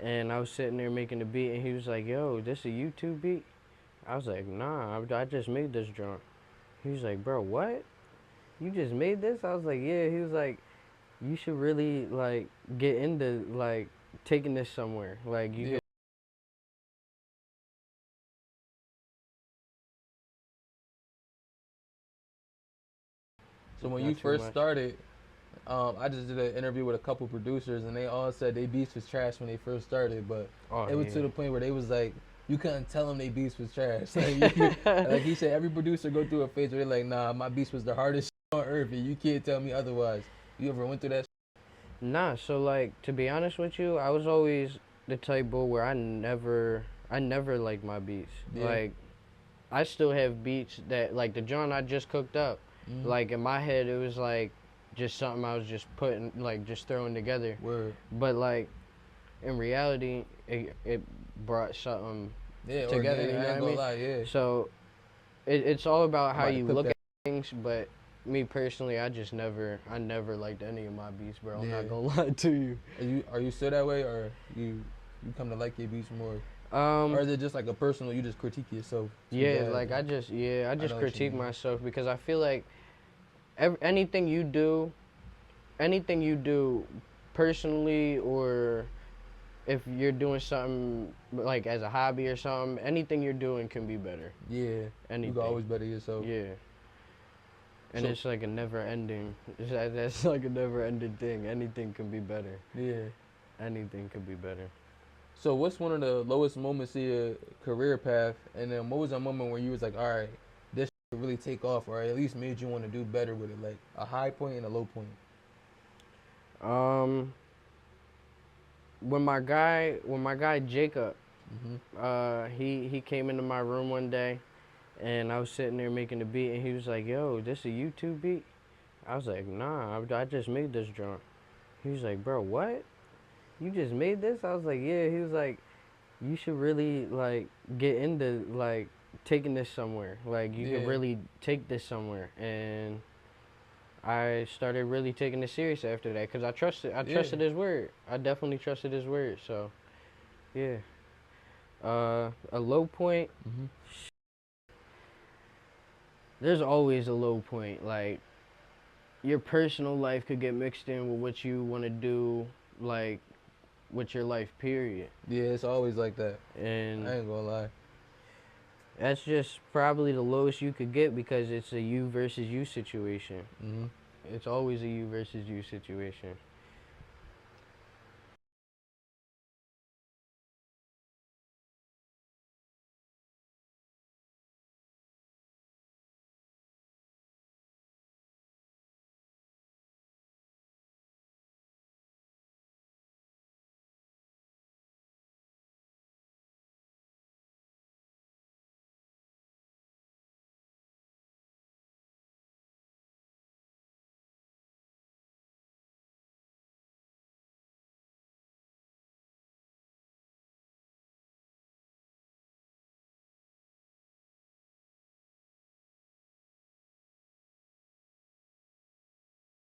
And I was sitting there making the beat, and he was like, "Yo, this a YouTube beat?" I was like, "Nah, I just made this joint." He was like, "Bro, what? You just made this?" I was like, "Yeah." He was like, "You should really like get into like taking this somewhere. Like you Yeah. could." So when you Not too first much. started, I just did an interview with a couple producers, and they all said they beats was trash when they first started, but Oh it was yeah. to the point where they was like, you couldn't tell them they beats was trash. Like he said, every producer go through a phase where they're like, nah, my beats was the hardest on earth, and you can't tell me otherwise. You ever went through that? Nah, so like to be honest with you, I was always the type boy where I never liked my beats. Yeah. Like I still have beats that like the joint I just cooked up. Mm-hmm. Like in my head, it was like just something I was just putting like just throwing together. Word. But like in reality, it brought something Yeah, together. organic. You I know what ain't I gonna mean? lie. Yeah. So it's all about I'm how about to you clip look that. at things. But me personally, I never liked any of my beats, bro. I'm Yeah. not gonna lie to you. Are you still that way, or you come to like your beats more, or Um, is it just like a personal? You just critique yourself too yeah, bad. like I I just know what you critique mean. myself because I feel like anything you do, anything you do personally, or if you're doing something like as a hobby or something, anything you're doing can be better. Yeah, you can Anything. always better yourself. Yeah. And So it's like a never ending, that's like a never ending thing. Anything can be better. yeah. Anything could be better. So what's one of the lowest moments of your career path, and then what was a moment where you was like, all right, this could really take off, or at least made you want to do better with it, like a high point and a low point. Um, when my guy Jacob, Mm-hmm. he came into my room one day, and I was sitting there making the beat, and he was like, "Yo, this a YouTube beat?" I was like, "Nah, I just made this joint." He was like, "Bro, what? You just made this?" I was like, "Yeah." He was like, "You should really like get into like taking this somewhere. Like you could Yeah, really take this somewhere." And I started really taking it serious after that because I yeah. trusted his word. I definitely trusted his word. So yeah. A low point. Mm-hmm. There's always a low point. Like your personal life could get mixed in with what you want to do, like with your life. Period. Yeah, it's always like that. I And ain't gonna lie. that's just probably the lowest you could get because it's a you versus you situation. Mm-hmm. It's always a you versus you situation.